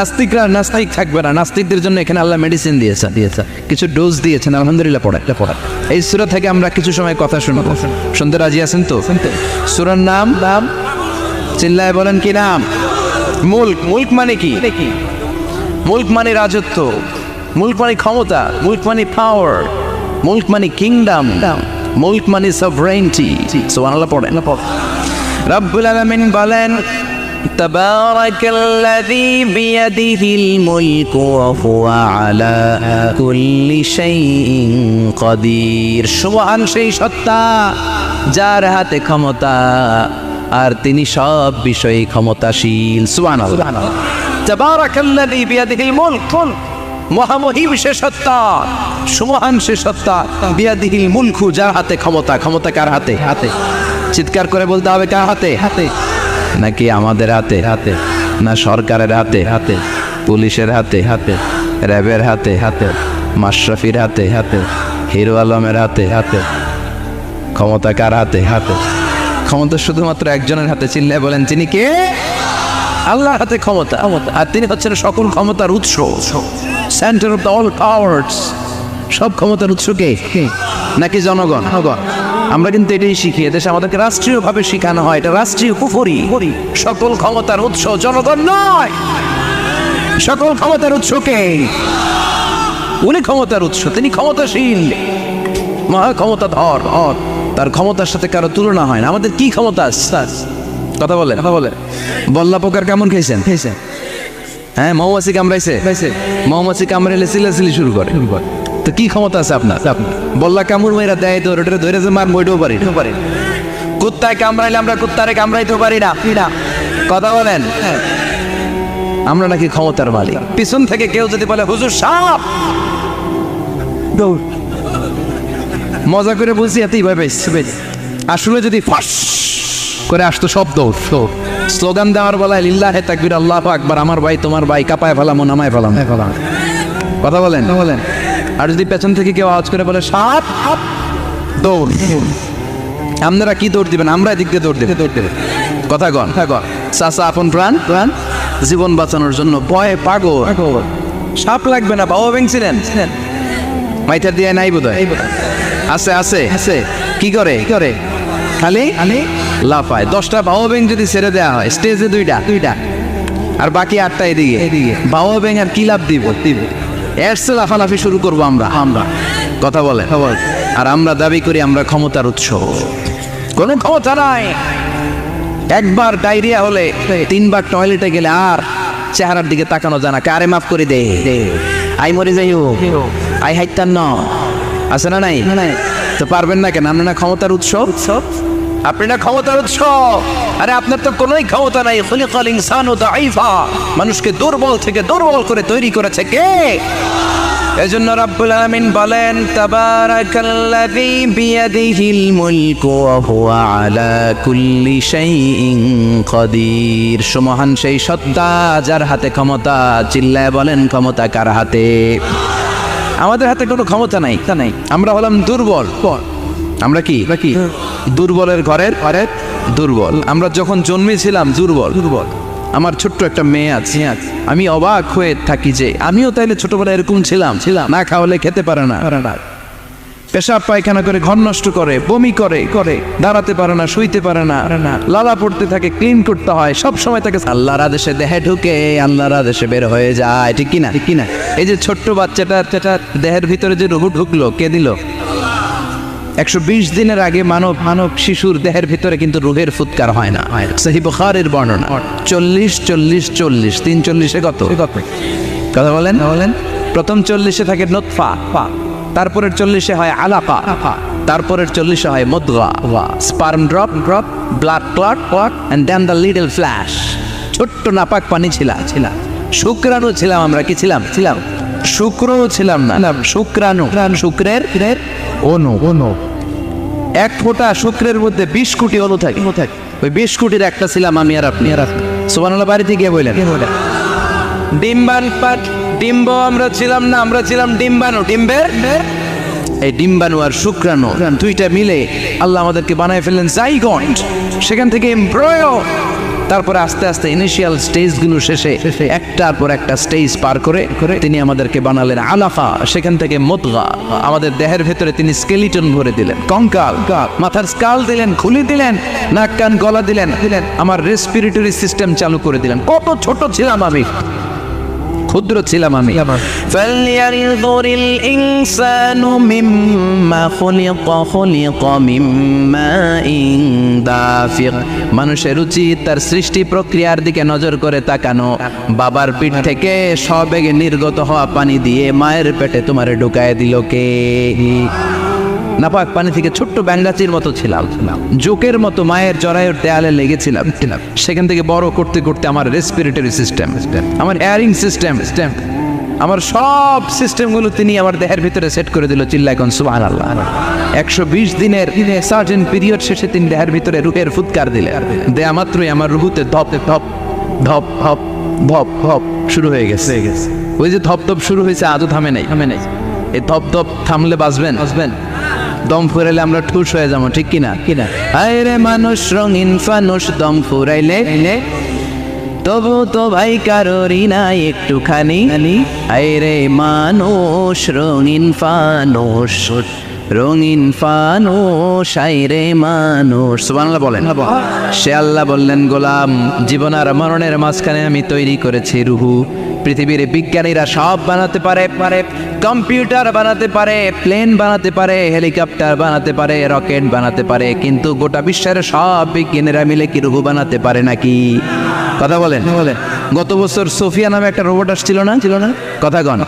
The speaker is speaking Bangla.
নাস্তিকরা নাস্তিক থাকবে না, নাস্তিকদের জন্য এখানে আল্লাহ মেডিসিন দিয়েছেন, কিছু ডোজ দিয়েছেন। আলহামদুলিল্লাহ পড়া। এই সূরা থেকে আমরা কিছু সময় কথা শুনবো, শুনতে রাজি আছেন তো? সূরার নাম চিল্লায় বলেন কি নাম? মুল্ক। মুল্ক মানে কি? মুল্ক মানে রাজত্ব, মুল্ক মানে ক্ষমতা, মুল্ক মানে পাওয়ার, মুল্ক মানে কিংডম, মুল্ক মানে সভরেইনটি। সুবহানাল্লাহ পড়েন। রব্বুল আলামিন বলেন তাবারাকাল্লাযী বিয়াদিহিল মুলকু ওয়া হুয়া আলা কুল্লি শাইইন কাদির। সুবহান সেই সত্তা যার হাতে ক্ষমতা আর তিনি সব বিষয়ে ক্ষমতাশীল। সুবহানাল্লাহ। তাবারাকাল্লাযী বিয়াদিহিল মুলক, মহামহিম সে সত্তা, সুমহান সে সত্তা, বিয়াদিহিল মুলকু যার হাতে ক্ষমতা। ক্ষমতা কার হাতে? চিৎকার করে বলতে হবে কার হাতে? নাকি আমাদের হাতে? না সরকারের হাতে? পুলিশের হাতে? র্যাবের হাতে? মাশরাফির হাতে? হিরো আলমের হাতে? ক্ষমতা কার হাতে? ক্ষমতা শুধুমাত্র একজনের হাতে। চিল্লায় বলেন তিনি কে? আল্লাহর হাতে ক্ষমতা, আর তিনি হচ্ছেন সকল ক্ষমতার উৎস, centre of the all powers. সব ক্ষমতার উৎস কে? নাকি জনগণ? আমরা কিন্তু এটাই শিখি, এদেশে আমাদেরকে রাষ্ট্রীয়ভাবে শেখানো হয়, এটা রাষ্ট্রীয় কুফরি। সকল ক্ষমতার উৎস জনগণ নয়, সকল ক্ষমতার উৎস কে? উনি ক্ষমতার উৎস, তিনি ক্ষমতাশীল, মহা ক্ষমতাধর, তার ক্ষমতার সাথে কারো তুলনা হয় না। আমাদের কি ক্ষমতা? কথা বলে বল্লা পোকার কেমন খেয়েছেন? হ্যাঁ, মৌমাছি কামড়াইছে, মৌমাছি কামড়াইলে চিল্লাচিল্লি শুরু করে। তো কি ক্ষমতা আছে আপনার? বল্লা কামড় মেয়েরা দেয় তো ওটা ধরে যে মার বইতেও পারি। কুত্তায় কামড়াইলে আমরা কুত্তারে কামড়াইতেও পারি না। কথা বলেন। আমরা নাকি ক্ষমতার মালিক। পিছন থেকে কেউ যদি বলে হুজুর সাপ, মজা করে বলছি এতই ভয় পাইছে। আসলে যদি ফাঁস করে আসতো সব দৌড়। স্লোগান দেওয়ার বলায় লিল্লাহে তাকবীর, আল্লাহু আকবার, আমার ভাই তোমার ভাই, কাপায় ফেলামো নামায় ফেলাম। কথা বলেন। আর যদি পেছন থেকে কেউ আওয়াজ করে বলে সাপ, দৌড়। আপনারা কি দৌড় দিবেন? আমরা এদিক দিয়ে দৌড় দেবেন। কথা কন। চাচা আপন প্রাণ জীবন বাঁচানোর জন্য ভয়ে পাগল। সাপ লাগবে না, বাবা ভেঙছিলেন মাইথার দিয়ে নাই বোধ হয়। আছে কি করে খালি লাফায়। 10টা বাবা ব্যাং যদি ছেড়ে দেওয়া হয় স্টেজে 2টা আর বাকি 8টা এদিকে, বাবা ব্যাং আর কি লাভ দিব? এরসে লাফালাফি শুরু করবো আমরা। কথা বলে। আর আমরা দাবি করি আমরা ক্ষমতার উৎস। কোনো ক্ষমতা নাই। একবার ডায়রিয়া হলে 3 বার টয়লেটে গেলে আর চেহারার দিকে তাকানো যায় না। কারে মাফ করে দে, আই মরে যাই হোক, আই হাইতান ন আছে না নাই? তো পারবেন না কেন? আপনার না ক্ষমতার উৎস? আপনি না ক্ষমতার উৎস। আরে আপনার তো কোনোই ক্ষমতা নাই। খুলিকাল ইনসানু দাঈফা, মানুষকে দুর্বল থেকে দুর্বল করে তৈরি করেছে কে? এজন্য রব্বুল আলামিন বলেন তাবারাকাল্লাযী বিয়াদিহিল মুলকু ওয়া হুয়া আলা কুল্লি শাইইন কাদির। সুমহান সেই সত্তা যার হাতে ক্ষমতা। চিল্লায় বলেন ক্ষমতা কার হাতে? আমাদের হাতে কোনো ক্ষমতা নাই। আমরা হলাম দুর্বল। আমরা কি দুর্বলের ঘরের দুর্বল। আমরা যখন জন্মেছিলাম দুর্বল। আমার ছোট্ট একটা মেয়ে আছে, আমি অবাক হয়ে থাকি যে আমিও তাইলে ছোটবেলায় এরকম ছিলাম। না খাওয়ালে খেতে পারে না, পেশাব পায়খানা করে, ঘর নষ্ট করে, বমি করে, দাঁড়াতে পারে না, শুইতে পারে না, লালা পড়তে থাকে, ক্লিন করতে হয় সব সময় তাকে। আল্লাহর আদেশে দেহে ঢুকে, আল্লাহর আদেশে বের হয়ে যায়। ঠিক কিনা? এই যে ছোট্ট বাচ্চাটা দেহের ভিতরে যে রুহু ঢুকলো, কে দিল? 120 দিনের আগে মানব শিশুর দেহের ভিতরে কিন্তু রুহের ফুৎকার হয় না। সহিহ বুখারীর বর্ণনা 40 340 কত কথা বলেন। প্রথম 40 থাকে নুতফা, তারপরের 40 হয় আলাকা, তারপরের 40 হয় মুদগা, sperm drop, blood clot and then the little flesh. ছোট্ট নাপাক পানি ছিলাম। শুক্রাণু ছিলাম আমরা। কি ছিলাম? শুক্র ছিলাম না, শুক্রাণু। শুক্রের অণু। 1 ফোঁটা শুক্রের মধ্যে 20 কোটি অণু থাকে। ওই 20 কোটির একটা ছিলাম আমি আর আপনি। সুবহানাল্লাহ। বাড়িতে গিয়ে বললেন ডিম্ব আমরা ছিলাম না, আমরা ছিলাম ডিম্বাণু। এই ডিম্বাণু আর শুক্রাণু দুইটা মিলে আল্লাহ আমাদেরকে বানায় ফেললেন জাইগন্ট। সেখান থেকে এমব্রয়ো, তারপরে আস্তে আস্তে ইনিশিয়াল স্টেজগুলো শেষে একটার পর একটা স্টেজ পার করে তিনি আমাদেরকে বানালেন আলাফা, সেখান থেকে মুদগা, আমাদের দেহের ভেতরে তিনি স্কেলিটন ভরে দিলেন, কঙ্কাল, মাথার স্কাল দিলেন, খুলি দিলেন, নাক কান গলা দিলেন, আমার রেসপিরেটরি সিস্টেম চালু করে দিলেন। কত ছোট ছিলাম আমি, ক্ষুদ্র ছিলাম আমি। فلينظر الإنسان مما خلق من ماء دافق। মানুষের উচিত তার সৃষ্টি প্রক্রিয়ার দিকে নজর করে তাকানো। বাবার পিঠ থেকে সবেগে নির্গত হওয়া পানি দিয়ে মায়ের পেটে তোমারে ঢুকায় দিল কে? নাপাক পানি থেকে ছোট্ট ব্যাঙ্গাচির মতো ছিলাম, জোকের মতো মায়ের জরায়ুর দেয়ালে লেগেছিলাম। সেখান থেকে বড় করতে করতে আমার রেসপিরেটরি সিস্টেম, আমার এয়ারিং সিস্টেম, আমার সব সিস্টেমগুলো তিনি আমার দেহের ভিতরে সেট করে দিল। চিল্লায় কোন সুবহানাল্লাহ। 120 দিনের সার্টেন পিরিয়ড শেষে তিনি দেহের ভিতরে রুহের ফুৎকার দিলেন। দেয়া মাত্রই আমার রুহুতে ধপ ধপ ধপ ধপ ধপ ধপ শুরু হয়ে গেছে। ওই যে ধপ ধপ শুরু হয়েছে আজও থামে নাই। এই ধপ ধপ থামলে বাঁচবেন, দম ফুরাইলে আমরা ঠুস হয়ে যাবো, ঠিক কিনা? আরে মানুষ রঙিন ফানুষ, দম ফুরাইলে তবু তো ভাই কারোরই নাই একটুখানি। আরে মানুষ রঙিন ফানুষ, রঙিন ফানুষ, আইরে মানুষ। সুবহানাল্লাহ বলেন। সে আল্লাহ বললেন, গোলাম, জীবন আর মরণের মাঝখানে আমি তৈরি করেছি রুহু। পৃথিবীর বিজ্ঞানীরা সব বানাতে পারে, কম্পিউটার বানাতে পারে, প্লেন বানাতে পারে, হেলিকপ্টার বানাতে পারে, রকেট বানাতে পারে, কিন্তু গোটা বিশ্বের সব বিজ্ঞানীরা মিলে কি রুহু বানাতে পারে নাকি? কথা বলেন। গত বছর সোফিয়া নামে একটা রোবট আসছিল না? কথা কন।